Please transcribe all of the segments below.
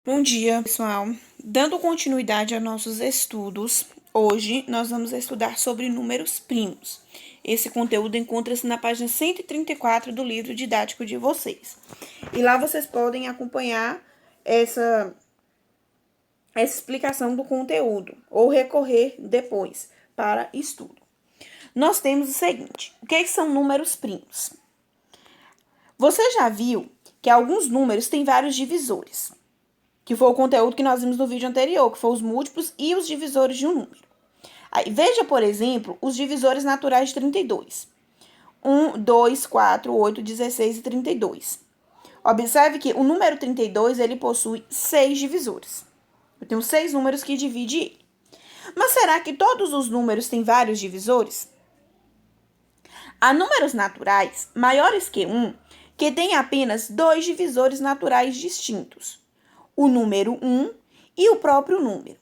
Bom dia, pessoal. Dando continuidade aos nossos estudos, hoje nós vamos estudar sobre números primos. Esse conteúdo encontra-se na página 134 do livro didático de vocês. E lá vocês podem acompanhar essa explicação do conteúdo ou recorrer depois para estudo. Nós temos o seguinte: o que são números primos? Você já viu que alguns números têm vários divisores, que foi o conteúdo que nós vimos no vídeo anterior, que foram os múltiplos e os divisores de um número. Aí, veja, por exemplo, os divisores naturais de 32. 1, 2, 4, 8, 16 e 32. Observe que o número 32, ele possui 6 divisores. Eu tenho 6 números que dividem ele. Mas será que todos os números têm vários divisores? Há números naturais maiores que 1 que têm apenas 2 divisores naturais distintos: o número 1 e o próprio número.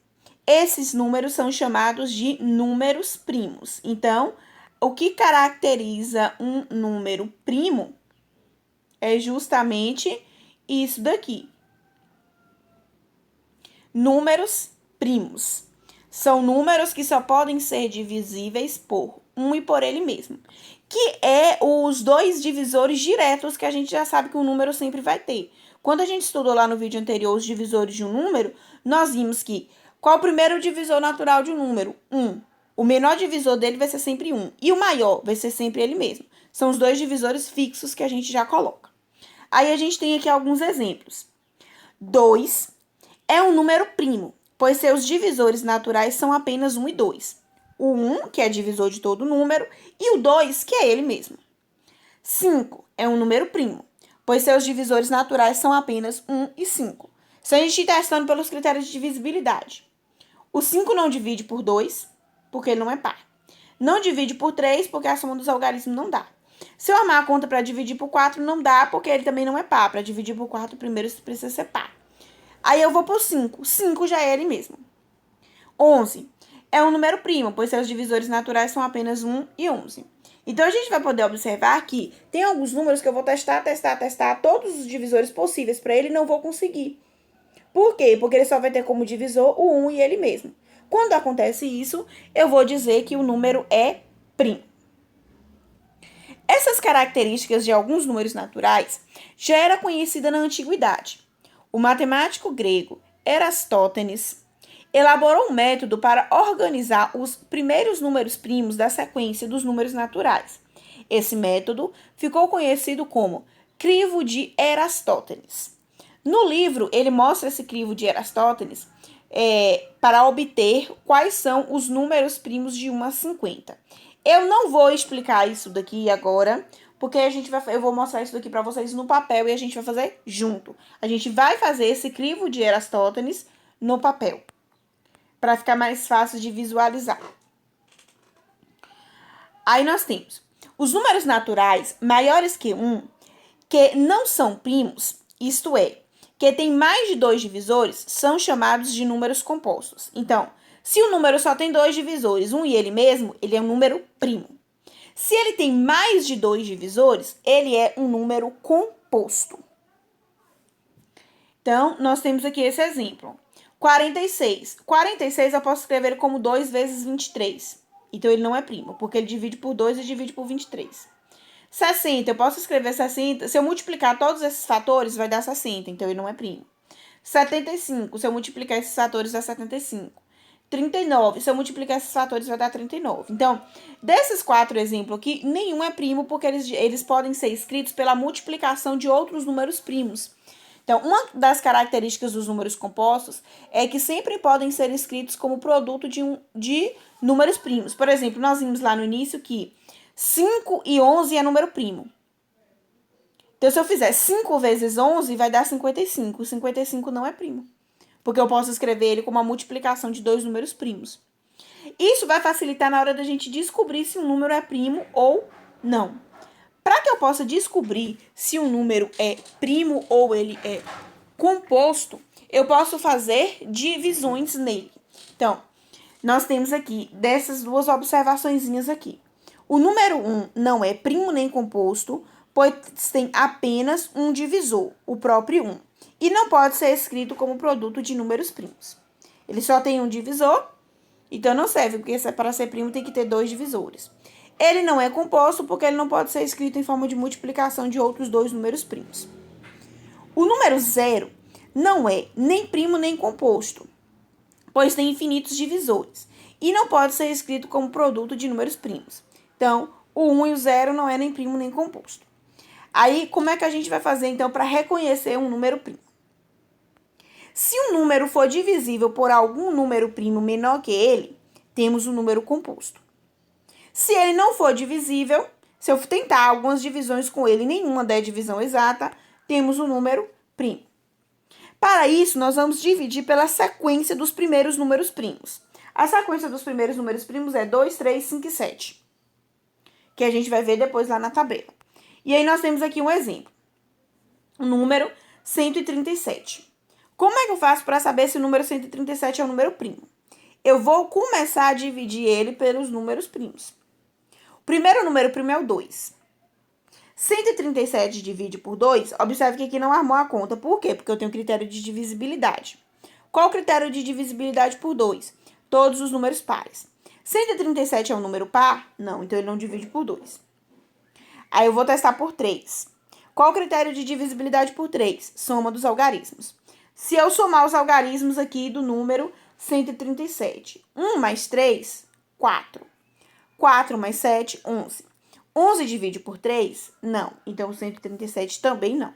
Esses números são chamados de números primos. Então, o que caracteriza um número primo é justamente isso daqui. Números primos são números que só podem ser divisíveis por 1 e por ele mesmo, que é os dois divisores diretos que a gente já sabe que um número sempre vai ter. Quando a gente estudou lá no vídeo anterior os divisores de um número, nós vimos que qual o primeiro divisor natural de um número? 1. O menor divisor dele vai ser sempre 1. E o maior vai ser sempre ele mesmo. São os dois divisores fixos que a gente já coloca. Aí a gente tem aqui alguns exemplos. 2 é um número primo, pois seus divisores naturais são apenas 1 e 2. O 1, que é divisor de todo número, e o 2, que é ele mesmo. 5 é um número primo, pois seus divisores naturais são apenas 1 e 5. Se a gente está testando pelos critérios de divisibilidade. O 5 não divide por 2, porque ele não é par. Não divide por 3, porque a soma dos algarismos não dá. Se eu armar a conta para dividir por 4, não dá, porque ele também não é par. Para dividir por 4, primeiro precisa ser par. Aí eu vou por 5. 5 já é ele mesmo. 11 é um número primo, pois seus divisores naturais são apenas 1 e 11. Então, a gente vai poder observar que tem alguns números que eu vou testar todos os divisores possíveis para ele e não vou conseguir. Por quê? Porque ele só vai ter como divisor o 1 e ele mesmo. Quando acontece isso, eu vou dizer que o número é primo. Essas características de alguns números naturais já era conhecida na antiguidade. O matemático grego Erastótenes elaborou um método para organizar os primeiros números primos da sequência dos números naturais. Esse método ficou conhecido como crivo de Erastótenes. No livro, ele mostra esse crivo de Erastótenes para obter quais são os números primos de 1 a 50. Eu não vou explicar isso daqui agora, porque eu vou mostrar isso daqui para vocês no papel e a gente vai fazer junto. A gente vai fazer esse crivo de Erastótenes no papel, para ficar mais fácil de visualizar. Aí nós temos os números naturais maiores que 1, que não são primos, isto é, que tem mais de 2 divisores, são chamados de números compostos. Então, se o número só tem 2 divisores, 1 e ele mesmo, ele é um número primo. Se ele tem mais de 2 divisores, ele é um número composto. Então, nós temos aqui esse exemplo. 46. 46 eu posso escrever como 2 vezes 23. Então, ele não é primo, porque ele divide por 2 e divide por 23. 60, eu posso escrever 60. Se eu multiplicar todos esses fatores, vai dar 60, então ele não é primo. 75, se eu multiplicar esses fatores, dá 75. 39, se eu multiplicar esses fatores, vai dar 39. Então, desses 4 exemplos aqui, nenhum é primo, porque eles podem ser escritos pela multiplicação de outros números primos. Então, uma das características dos números compostos é que sempre podem ser escritos como produto de números primos. Por exemplo, nós vimos lá no início que 5 e 11 é número primo. Então, se eu fizer 5 vezes 11, vai dar 55. 55 não é primo, porque eu posso escrever ele como a multiplicação de 2 números primos. Isso vai facilitar na hora da gente descobrir se um número é primo ou não. Para que eu possa descobrir se um número é primo ou ele é composto, eu posso fazer divisões nele. Então, nós temos aqui dessas duas observaçõezinhas aqui. O número 1 não é primo nem composto, pois tem apenas um divisor, o próprio 1. e não pode ser escrito como produto de números primos. Ele só tem um divisor, então não serve, porque para ser primo tem que ter 2 divisores. Ele não é composto porque ele não pode ser escrito em forma de multiplicação de outros 2 números primos. O número 0 não é nem primo nem composto, pois tem infinitos divisores, e não pode ser escrito como produto de números primos. Então, o 1 e o 0 não é nem primo nem composto. Aí, como é que a gente vai fazer, então, para reconhecer um número primo? Se um número for divisível por algum número primo menor que ele, temos um número composto. Se ele não for divisível, se eu tentar algumas divisões com ele e nenhuma der divisão exata, temos um número primo. Para isso, nós vamos dividir pela sequência dos primeiros números primos. A sequência dos primeiros números primos é 2, 3, 5 e 7, que a gente vai ver depois lá na tabela. E aí nós temos aqui um exemplo. O número 137. Como é que eu faço para saber se o número 137 é um número primo? Eu vou começar a dividir ele pelos números primos. O primeiro número primo é o 2. 137 divide por 2, observe que aqui não armou a conta. Por quê? Porque eu tenho critério de divisibilidade. Qual o critério de divisibilidade por 2? Todos os números pares. 137 é um número par? Não, então ele não divide por 2. Aí eu vou testar por 3. Qual o critério de divisibilidade por 3? Soma dos algarismos. Se eu somar os algarismos aqui do número 137, 1 mais 3, 4. 4 mais 7, 11. 11 divide por 3? Não. Então, o 137 também não.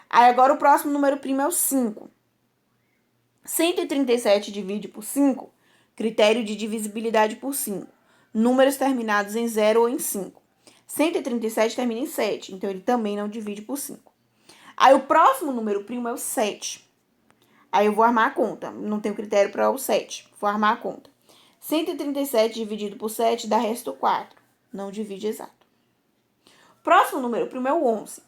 Aí, agora, o próximo número primo é o 5. 137 divide por 5, critério de divisibilidade por 5. Números terminados em 0 ou em 5. 137 termina em 7, então ele também não divide por 5. Aí, o próximo número primo é o 7. Aí, eu vou armar a conta. Não tenho critério para o 7. Vou armar a conta. 137 dividido por 7 dá resto 4. Não divide exato. Próximo número primo é o 11.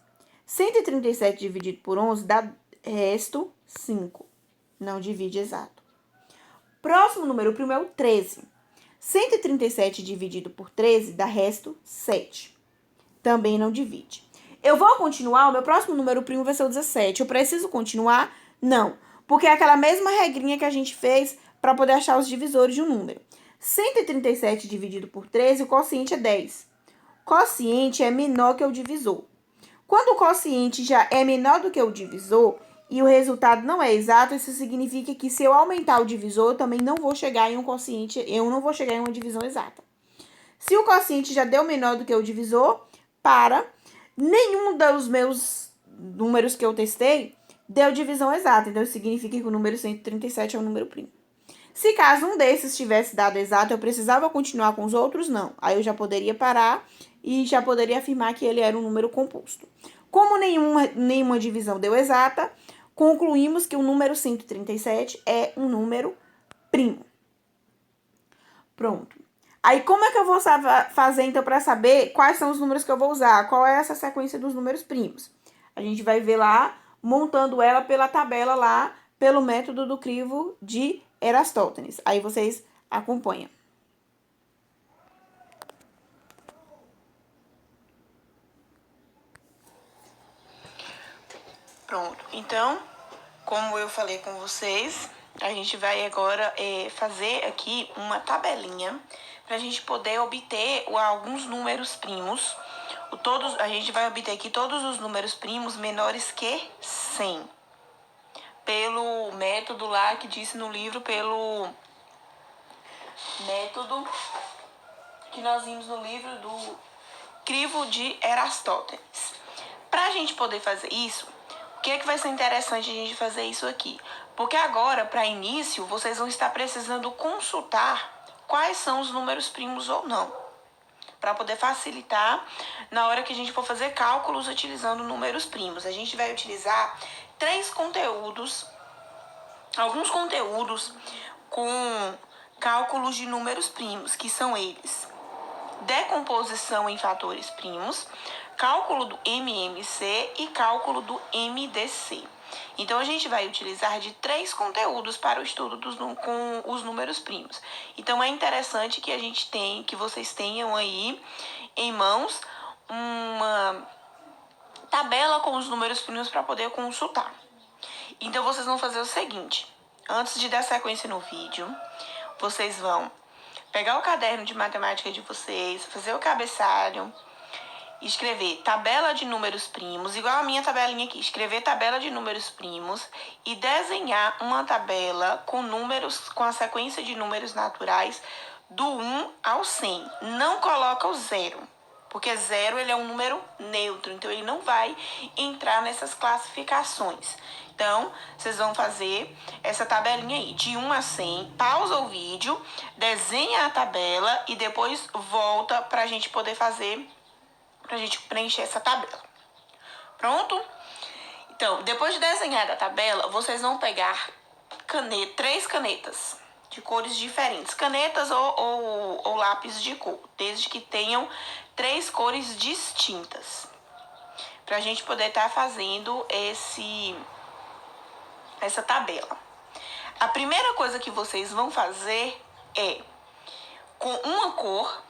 137 dividido por 11 dá resto 5. Não divide exato. Próximo número primo é o 13. 137 dividido por 13 dá resto 7. Também não divide. Eu vou continuar, o meu próximo número primo vai ser o 17. Eu preciso continuar? Não. Porque é aquela mesma regrinha que a gente fez para poder achar os divisores de um número. 137 dividido por 13, o quociente é 10. Quociente é menor que o divisor. Quando o quociente já é menor do que o divisor e o resultado não é exato, isso significa que se eu aumentar o divisor, eu também não vou chegar em um quociente, eu não vou chegar em uma divisão exata. Se o quociente já deu menor do que o divisor, para nenhum dos meus números que eu testei deu divisão exata. Então, isso significa que o número 137 é um número primo. Se caso um desses tivesse dado exato, eu precisava continuar com os outros? Não. Aí eu já poderia parar e já poderia afirmar que ele era um número composto. Como nenhuma divisão deu exata, concluímos que o número 137 é um número primo. Pronto. Aí, como é que eu vou fazer, então, para saber quais são os números que eu vou usar? Qual é essa sequência dos números primos? A gente vai ver lá, montando ela pela tabela lá, pelo método do crivo de Eratóstenes. Aí, vocês acompanham. Pronto. Então, como eu falei com vocês, a gente vai agora fazer aqui uma tabelinha para a gente poder obter alguns números primos. A gente vai obter aqui todos os números primos menores que 100. Pelo método lá que disse no livro, pelo método que nós vimos no livro do crivo de Eratóstenes. Para a gente poder fazer isso, o que é que vai ser interessante a gente fazer isso aqui? Porque agora, para início, vocês vão estar precisando consultar quais são os números primos ou não, para poder facilitar na hora que a gente for fazer cálculos utilizando números primos. A gente vai utilizar alguns conteúdos com cálculos de números primos, que são eles: decomposição em fatores primos, cálculo do MMC e cálculo do MDC. Então, a gente vai utilizar de 3 conteúdos para o estudo com os números primos. Então, é interessante que vocês tenham aí em mãos uma tabela com os números primos para poder consultar. Então, vocês vão fazer o seguinte. Antes de dar sequência no vídeo, vocês vão pegar o caderno de matemática de vocês, fazer o cabeçalho, escrever tabela de números primos, igual a minha tabelinha aqui, escrever tabela de números primos e desenhar uma tabela com números, com a sequência de números naturais do 1 ao 100. Não coloca o 0, porque 0 ele é um número neutro, então ele não vai entrar nessas classificações. Então, vocês vão fazer essa tabelinha aí, de 1 a 100, pausa o vídeo, desenha a tabela e depois volta pra gente poder fazer, pra gente preencher essa tabela. Pronto? Então, depois de desenhar a tabela, vocês vão pegar 3 canetas de cores diferentes. Canetas ou lápis de cor, desde que tenham 3 cores distintas. Pra gente poder estar fazendo essa tabela. A primeira coisa que vocês vão fazer é, com uma cor,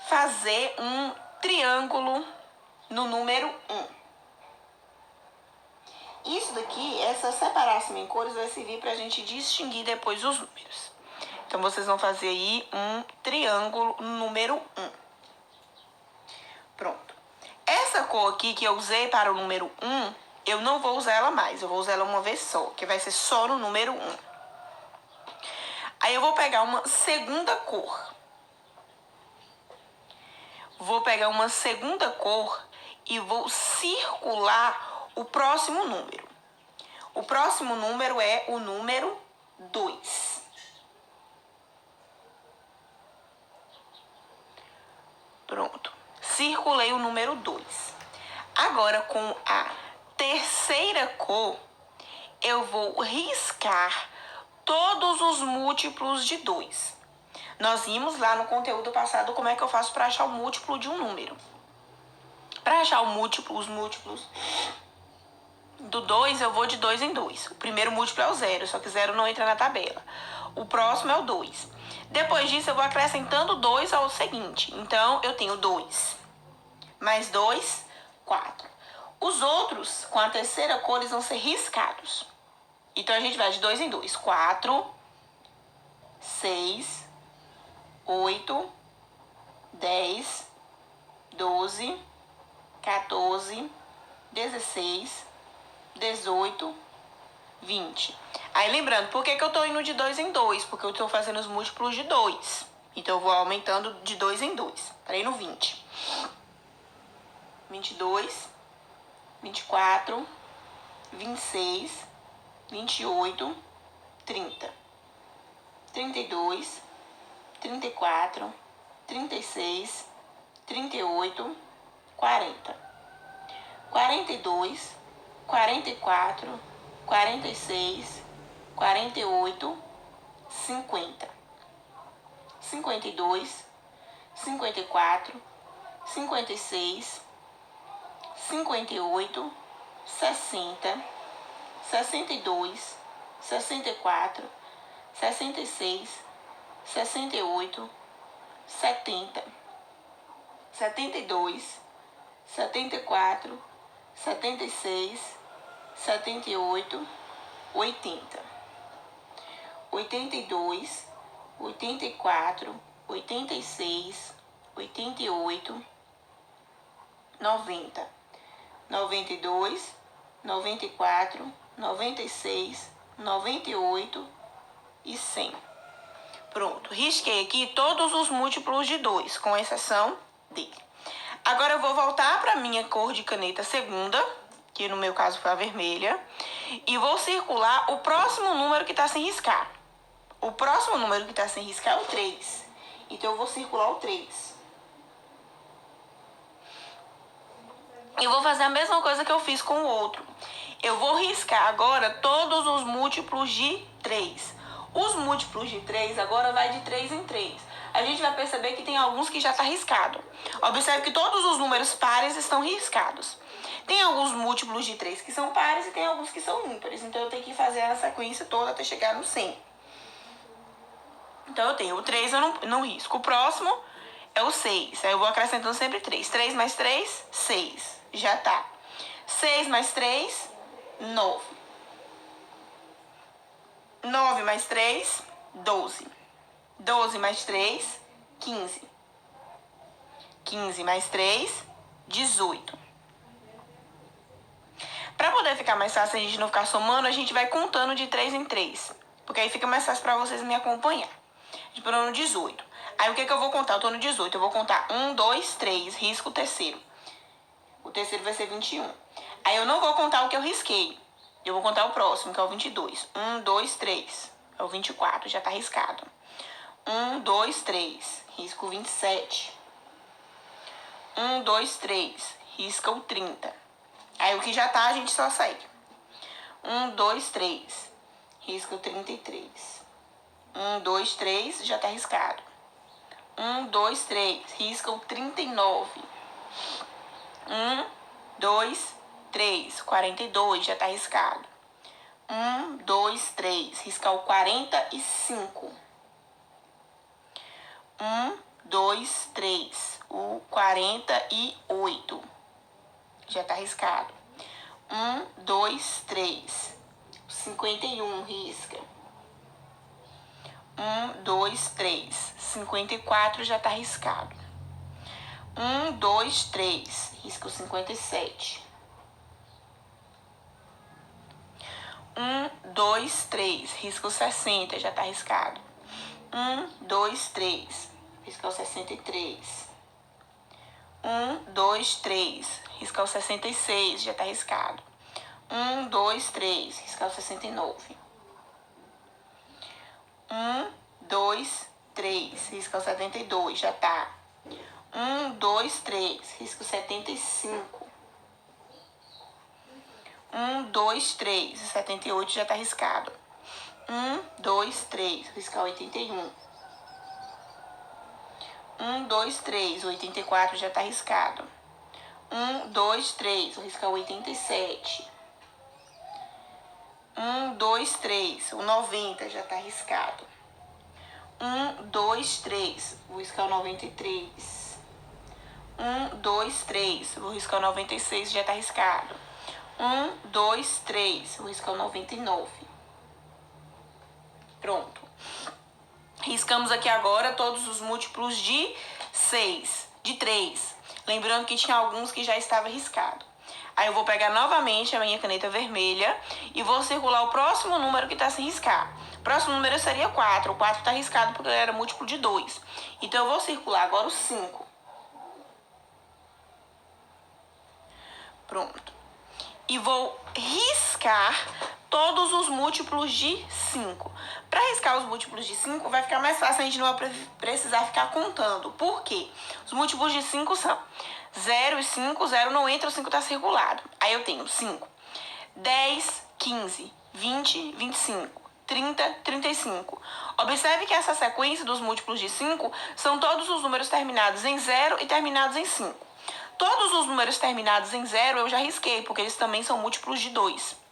fazer um triângulo no número 1. Isso daqui, essa separação em cores vai servir pra gente distinguir depois os números. Então, vocês vão fazer aí um triângulo no número 1. Pronto. Essa cor aqui que eu usei para o número 1, eu não vou usar ela mais. Eu vou usar ela uma vez só, que vai ser só no número 1. Aí eu vou pegar uma segunda cor. Vou pegar uma segunda cor e vou circular o próximo número. O próximo número é o número 2. Pronto. Circulei o número 2. Agora, com a terceira cor, eu vou riscar todos os múltiplos de 2. Nós vimos lá no conteúdo passado como é que eu faço para achar o múltiplo de um número. Para achar os múltiplos do 2, eu vou de 2 em 2. O primeiro múltiplo é o 0, só que 0 não entra na tabela. O próximo é o 2. Depois disso, eu vou acrescentando 2 ao seguinte. Então, eu tenho 2 mais 2, 4. Os outros, com a terceira cor, eles vão ser riscados. Então, a gente vai de 2 em 2. 4, 6, 8, 10, 12, 14, 16, 18, 20. Aí, lembrando, por que eu tô indo de 2 em 2? Porque eu tô fazendo os múltiplos de 2. Então, eu vou aumentando de 2 em 2. Para ir no 20. 22, 24, 26, 28, 30, 32, 34, 36, 38, 40, 42, 44, 46, 48, 50, 52, 54, 56, 58, 60, 62, 64, 66, 68, 70, 72, 74, 76, 78, 80, 82, 84, 86, 88, 90, 92, 94, 96, 98 e 100. Pronto, risquei aqui todos os múltiplos de 2, com exceção dele. Agora eu vou voltar para a minha cor de caneta segunda, que no meu caso foi a vermelha, e vou circular o próximo número que está sem riscar. O próximo número que está sem riscar é o 3. Então eu vou circular o 3. Eu vou fazer a mesma coisa que eu fiz com o outro. Eu vou riscar agora todos os múltiplos de 3. Os múltiplos de 3 agora vai de 3 em 3. A gente vai perceber que tem alguns que já está riscado. Observe que todos os números pares estão riscados. Tem alguns múltiplos de 3 que são pares e tem alguns que são ímpares. Então eu tenho que fazer a sequência toda até chegar no 100. Então eu tenho o 3, eu não risco. O próximo é o 6. Aí eu vou acrescentando sempre 3. 3 mais 3, 6. Já tá. 6 mais 3, 9. 9 mais 3, 12. 12 mais 3, 15. 15 mais 3, 18. Para poder ficar mais fácil a gente não ficar somando, a gente vai contando de 3 em 3. Porque aí fica mais fácil para vocês me acompanhar. A gente parou no 18. Aí o que eu vou contar? Eu tô no 18. Eu vou contar 1, 2, 3. Risco o terceiro. O terceiro vai ser 21. Aí eu não vou contar o que eu risquei. Eu vou contar o próximo, que é o 22. 1, 2, 3. É o 24, já tá riscado. 1, 2, 3. Risco o 27. 1, 2, 3. Risca o 30. Aí o que já tá, a gente só segue. 1, 2, 3. Risca o 33. 1, 2, 3. Já tá riscado. 1, 2, 3. Risca o 39. 1, 2, 3. 42. Já tá riscado. 1, 2, 3. Risca o 45. 1, 2, 3. O 48. Já tá riscado. 1, 2, 3. 51, risca. 1, 2, 3. 54 já tá riscado. 1, 2, 3. Risca o 57. 1, 2, 3. Risca o 60, já tá riscado. 1, 2, 3. Risca o 63. 1, 2, 3. Risca o 66, já tá riscado. 1, 2, 3. Risca o 69. 1, 2, 3. Risca o 72, já tá. 1, 2, 3. Risca o 75. 1, 2, 3. 78 já tá riscado. 1, 2, 3. Risca o 81. 1, 2, 3. 84 já tá riscado. 1, 2, 3. Risca o 87. 1, 2, 3. O 90 já tá riscado. 1, 2, 3. Vou riscar o 93. 1, 2, 3. Vou riscar o 96, já tá riscado. 1, 2, 3. Vou riscar o 99. Pronto. Riscamos aqui agora todos os múltiplos de 6, de 3. Lembrando que tinha alguns que já estava riscado. Aí eu vou pegar novamente a minha caneta vermelha e vou circular o próximo número que está sem riscar. O próximo número seria 4. O 4 está riscado porque ele era múltiplo de 2. Então eu vou circular agora o 5. Pronto. E vou riscar todos os múltiplos de 5. Para riscar os múltiplos de 5, vai ficar mais fácil, a gente não vai precisar ficar contando. Por quê? Os múltiplos de 5 são 0 e 5, 0 não entra, o 5 está circulado. Aí eu tenho 5, 10, 15, 20, 25, 30, 35. Observe que essa sequência dos múltiplos de 5 são todos os números terminados em 0 e terminados em 5. Todos os números terminados em 0 eu já risquei, porque eles também são múltiplos de 2.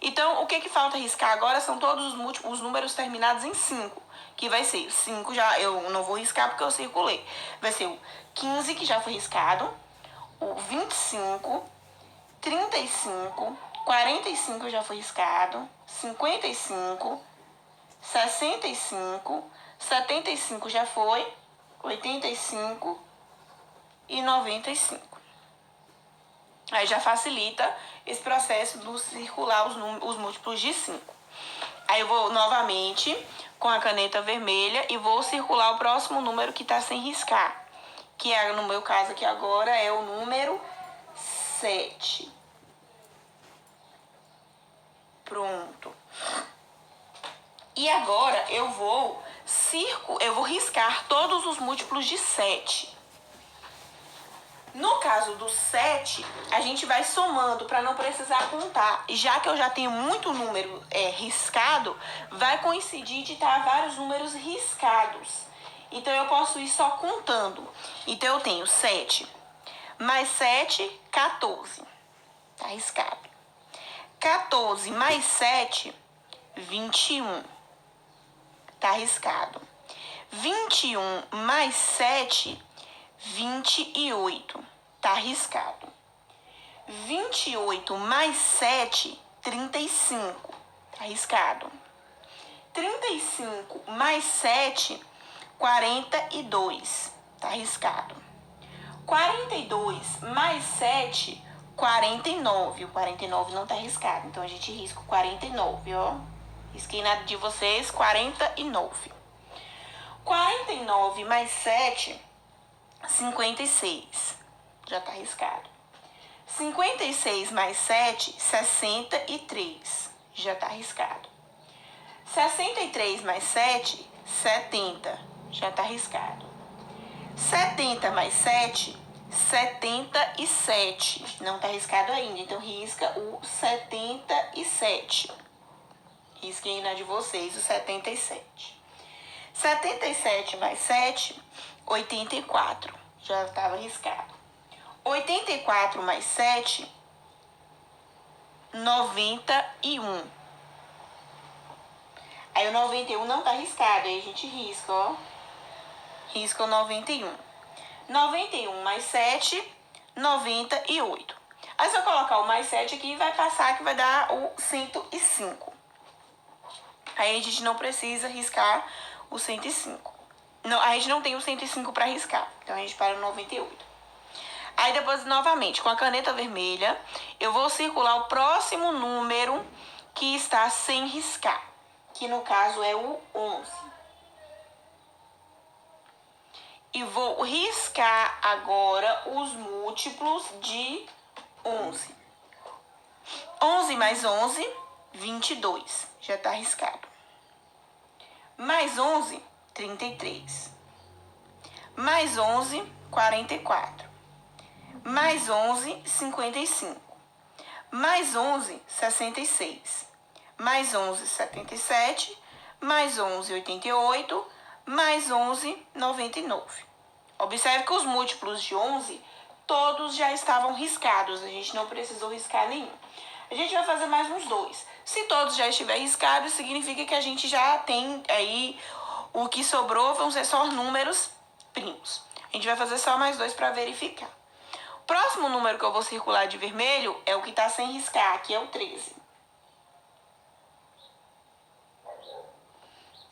Então, o que falta riscar agora são todos os números terminados em 5. Que vai ser 5, já eu não vou riscar porque eu circulei. Vai ser o 15, que já foi riscado, o 25, 35, 45 já foi riscado, 55, 65, 75 já foi, 85 e 95. Aí já facilita esse processo do circular os múltiplos de 5. Aí eu vou novamente com a caneta vermelha e vou circular o próximo número que está sem riscar. Que é, no meu caso aqui agora, é o número 7. Pronto. E agora eu vou riscar todos os múltiplos de 7. No caso do 7, a gente vai somando para não precisar contar. E já que eu já tenho muito número riscado, vai coincidir de estar vários números riscados. Então eu posso ir só contando. Então eu tenho 7 mais 7, 14. Tá riscado. 14 mais 7, 21. Tá riscado. 21 mais 7, 28. Tá riscado. 28 mais 7, 35. Tá riscado. 35 mais 7, 42. Tá riscado. 42 mais 7, 49. O 49 não tá riscado, então a gente risca o 49, ó. Risquei na de vocês, 49. 49 mais 7, 56. Já tá riscado. 56 mais 7, 63. Já tá riscado. 63 mais 7, 70. Já tá riscado. 70 mais 7, 77. Não tá riscado ainda, então risca o 77. Risquem na de vocês o 77. 77 mais 7, 84. Já estava riscado. 84 mais 7, 91. Aí o 91 não tá riscado, aí a gente risca, ó. Risca o 91. 91 mais 7, 98. Aí se eu colocar o mais 7 aqui, vai passar que vai dar o 105. Aí a gente não precisa riscar o 105. Não, a gente não tem o 105 para riscar, então a gente para no 98. Aí depois, novamente, com a caneta vermelha, eu vou circular o próximo número que está sem riscar, que no caso é o 11. E vou riscar agora os múltiplos de 11. 11 mais 11, 22. Já está riscado. Mais 11, 33. Mais 11, 44. Mais 11, 55. Mais 11, 66. Mais 11, 77. Mais 11, 88. Mais 11, 99. Observe que os múltiplos de 11, todos já estavam riscados. A gente não precisou riscar nenhum. A gente vai fazer mais uns dois. Se todos já estiverem riscados, significa que a gente já tem aí o que sobrou, vão ser só números primos. A gente vai fazer só mais dois para verificar. O próximo número que eu vou circular de vermelho é o que está sem riscar, que é o 13.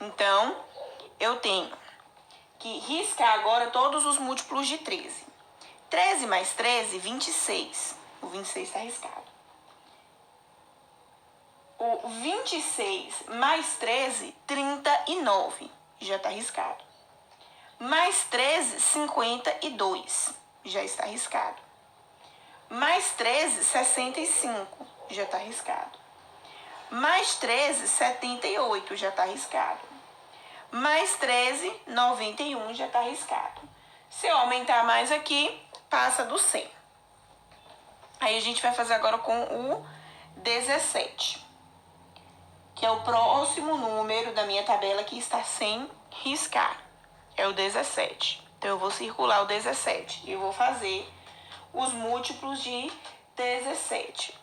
Então, eu tenho que riscar agora todos os múltiplos de 13. 13 mais 13, 26. O 26 está riscado. O 26 mais 13, 39. Já está riscado. Mais 13, 52. Já está riscado. Mais 13, 65. Já está riscado. Mais 13, 78. Já está riscado. Mais 13, 91. Já está riscado. Se eu aumentar mais aqui, passa do 100. Aí a gente vai fazer agora com o 17. Que é o próximo número da minha tabela que está sem riscar. É o 17. Então, eu vou circular o 17 e eu vou fazer os múltiplos de 17.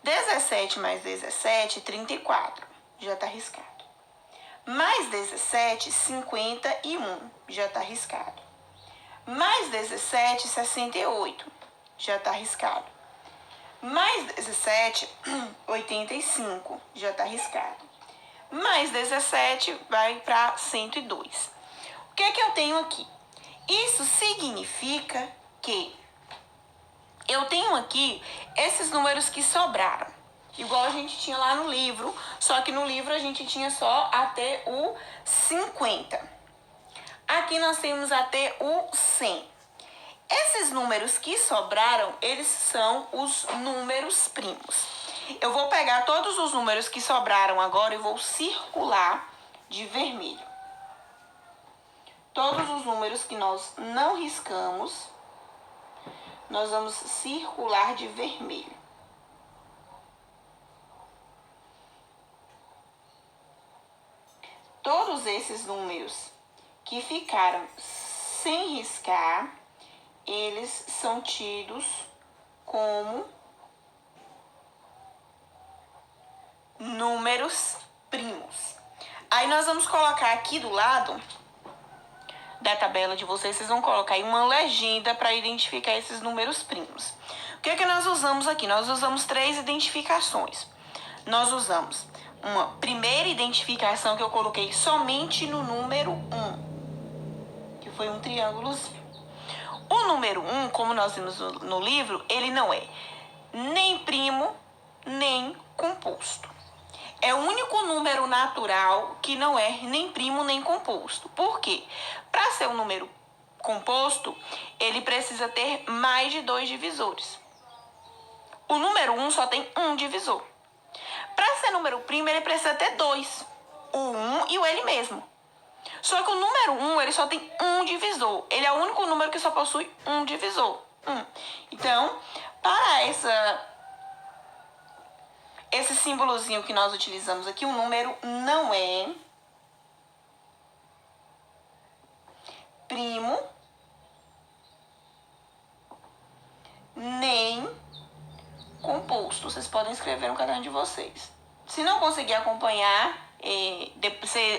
17 mais 17, 34. Já está riscado. Mais 17, 51. Já está riscado. Mais 17, 68. Já está riscado. Mais 17, 85. Já está riscado. Mais 17 vai para 102. O que é que eu tenho aqui? Isso significa que eu tenho aqui esses números que sobraram. Igual a gente tinha lá no livro, só que no livro a gente tinha só até o 50. Aqui nós temos até o 100. Esses números que sobraram, eles são os números primos. Eu vou pegar todos os números que sobraram agora e vou circular de vermelho. Todos os números que nós não riscamos, nós vamos circular de vermelho. Todos esses números que ficaram sem riscar, eles são tidos como números primos. Aí nós vamos colocar aqui do lado da tabela de vocês vão colocar aí uma legenda para identificar esses números primos. O que é que nós usamos aqui? Nós usamos 3 identificações. nós usamos uma primeira identificação que eu coloquei somente no número 1, que foi um triângulozinho. O número 1, como nós vimos no livro, ele não é nem primo, nem composto. É o único número natural que não é nem primo, nem composto. Por quê? Para ser um número composto, ele precisa ter mais de 2 divisores. O número 1 só tem um divisor. Para ser número primo, ele precisa ter 2. O 1 e o ele mesmo. Só que o número 1, ele só tem um divisor. Ele é o único número que só possui um divisor. Então, para esse símbolozinho que nós utilizamos aqui, o número não é primo, nem composto. Vocês podem escrever no caderno de vocês. Se não conseguir acompanhar,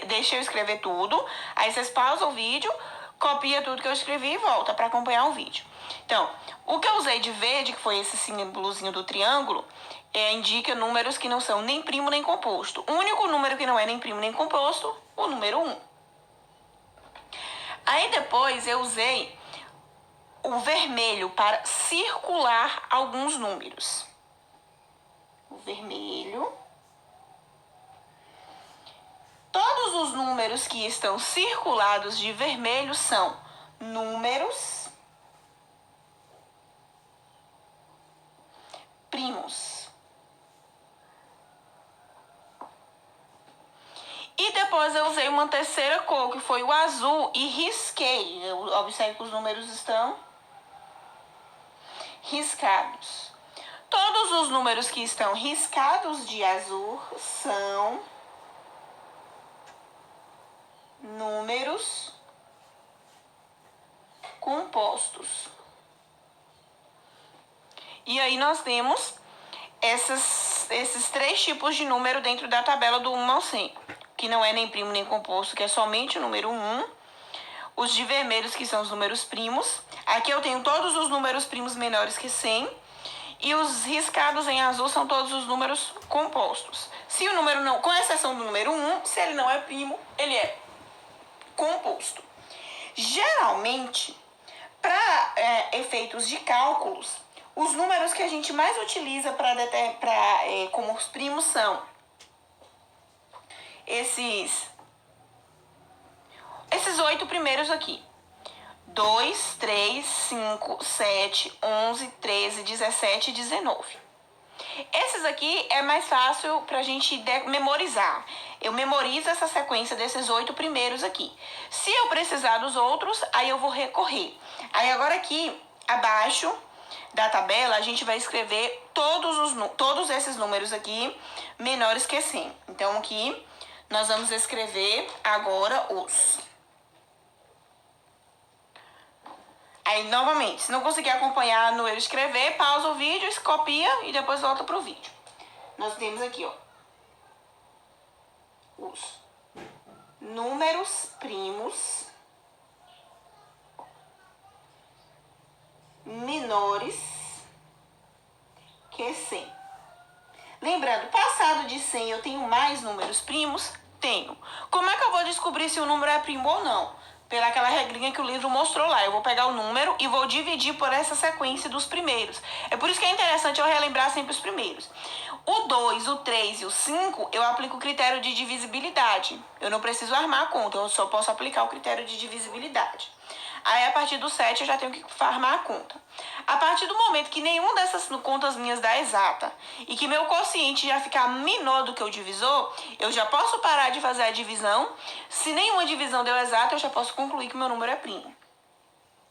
deixa eu escrever tudo. Aí vocês pausam o vídeo, copia tudo que eu escrevi e volta para acompanhar o vídeo. Então, o que eu usei de verde, que foi esse símbolozinho do triângulo, indica números que não são nem primo nem composto. O único número que não é nem primo nem composto, o número 1. Aí depois eu usei o vermelho para circular alguns números. O vermelho. Todos os números que estão circulados de vermelho são números primos. E depois eu usei uma terceira cor, que foi o azul, e risquei. Observe que os números estão riscados. Todos os números que estão riscados de azul são números compostos. E aí nós temos esses 3 tipos de número dentro da tabela do 1 ao 100, que não é nem primo nem composto, que é somente o número 1. Os de vermelhos, que são os números primos. Aqui eu tenho todos os números primos menores que 100. E os riscados em azul são todos os números compostos. Se o número não, com exceção do número 1, se ele não é primo, ele é composto. Geralmente, para efeitos de cálculos, os números que a gente mais utiliza como os primos são esses 8 primeiros aqui. 2, 3, 5, 7, 11, 13, 17 e 19. Esses aqui é mais fácil pra gente memorizar. Eu memorizo essa sequência desses 8 primeiros aqui. Se eu precisar dos outros, aí eu vou recorrer. Aí agora aqui, abaixo da tabela, a gente vai escrever todos esses números aqui menores que 100. Então aqui nós vamos escrever agora os... Aí, novamente, se não conseguir acompanhar no eu escrever, pausa o vídeo, copia e depois volta pro vídeo. Nós temos aqui, ó, os números primos menores que 100. Lembrando, passado de 100 eu tenho mais números primos? Tenho. Como é que eu vou descobrir se o número é primo ou não? Pelaquela regrinha que o livro mostrou lá. Eu vou pegar o número e vou dividir por essa sequência dos primeiros. É por isso que é interessante eu relembrar sempre os primeiros. O 2, o 3 e o 5, eu aplico o critério de divisibilidade. Eu não preciso armar a conta, eu só posso aplicar o critério de divisibilidade. Aí, a partir do 7, eu já tenho que armar a conta. A partir do momento que nenhuma dessas contas minhas dá exata e que meu quociente já ficar menor do que o divisor, eu já posso parar de fazer a divisão. Se nenhuma divisão deu exata, eu já posso concluir que meu número é primo.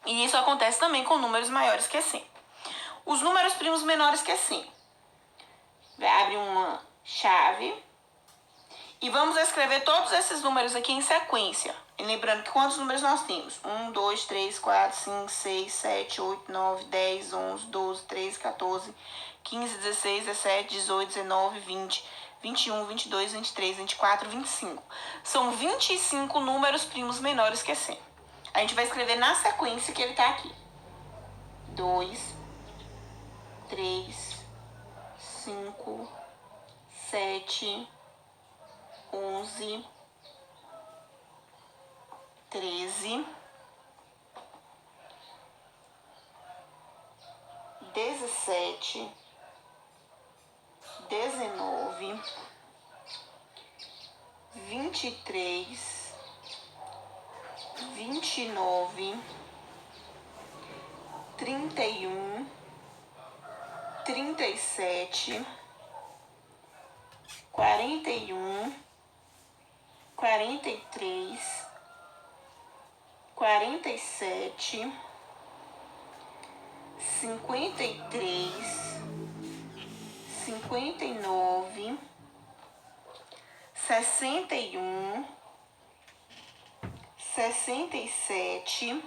E isso acontece também com números maiores que 100. Os números primos menores que 100. Abre uma chave e vamos escrever todos esses números aqui em sequência. E lembrando que quantos números nós temos? 1, 2, 3, 4, 5, 6, 7, 8, 9, 10, 11, 12, 13, 14, 15, 16, 17, 18, 19, 20, 21, 22, 23, 24, 25. São 25 números primos menores que 100. A gente vai escrever na sequência que ele tá aqui. 2, 3, 5, 7, 11, 13, 17, 19, 23, 29, 31, 37, 41, 43, 47, 53, 59, 61, 67,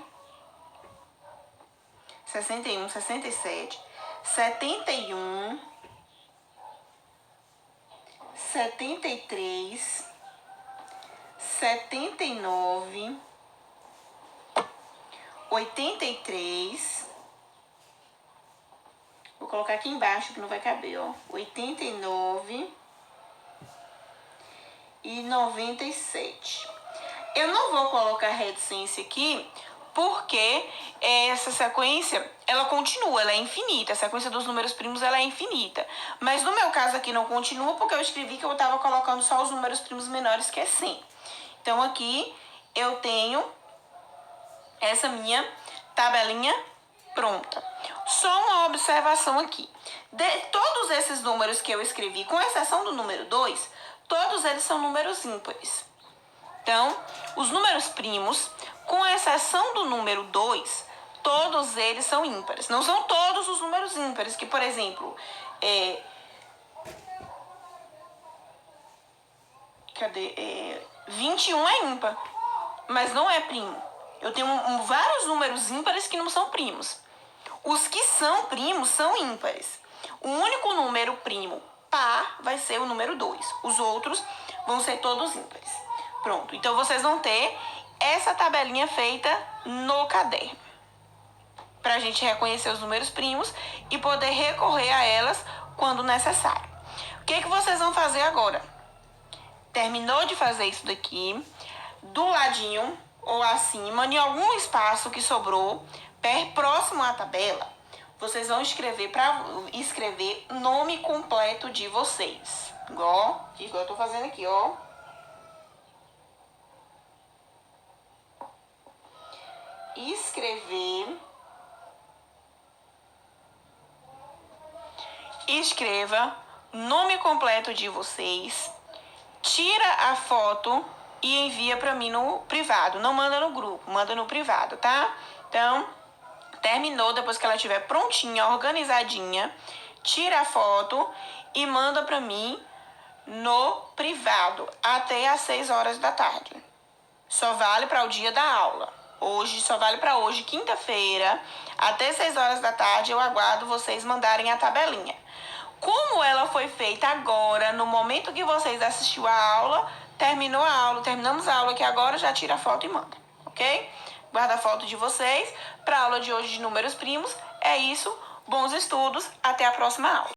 61, 67, 71, 73, 79, 83, vou colocar aqui embaixo que não vai caber, ó, 89 e 97. Eu não vou colocar reticência aqui, porque essa sequência, ela continua, ela é infinita. A sequência dos números primos, ela é infinita. Mas no meu caso aqui não continua, porque eu escrevi que eu estava colocando só os números primos menores, que é 100. Então aqui eu tenho essa minha tabelinha pronta. Só uma observação aqui. De todos esses números que eu escrevi, com exceção do número 2, todos eles são números ímpares. Então, os números primos, com exceção do número 2, todos eles são ímpares. Não são todos os números ímpares, que, por exemplo, 21 é ímpar, mas não é primo. Eu tenho vários números ímpares que não são primos. Os que são primos são ímpares. O único número primo par vai ser o número 2. Os outros vão ser todos ímpares. Pronto, então vocês vão ter essa tabelinha feita no caderno, para a gente reconhecer os números primos e poder recorrer a elas quando necessário. O que vocês vão fazer agora? Terminou de fazer isso daqui, do ladinho ou acima, em algum espaço que sobrou, próximo à tabela, vocês vão escrever nome completo de vocês. Igual eu tô fazendo aqui, ó. Escreva nome completo de vocês, tira a foto e envia para mim no privado. Não manda no grupo, manda no privado, tá? Então, terminou, depois que ela estiver prontinha, organizadinha, tira a foto e manda para mim no privado até às 6 horas da tarde. Só vale para o dia da aula. Hoje, só vale para hoje, quinta-feira, até 6 horas da tarde. Eu aguardo vocês mandarem a tabelinha. Como ela foi feita agora, no momento que vocês assistiram a aula, terminamos a aula aqui agora, já tira a foto e manda, ok? Guarda a foto de vocês para a aula de hoje de números primos. É isso, bons estudos, até a próxima aula.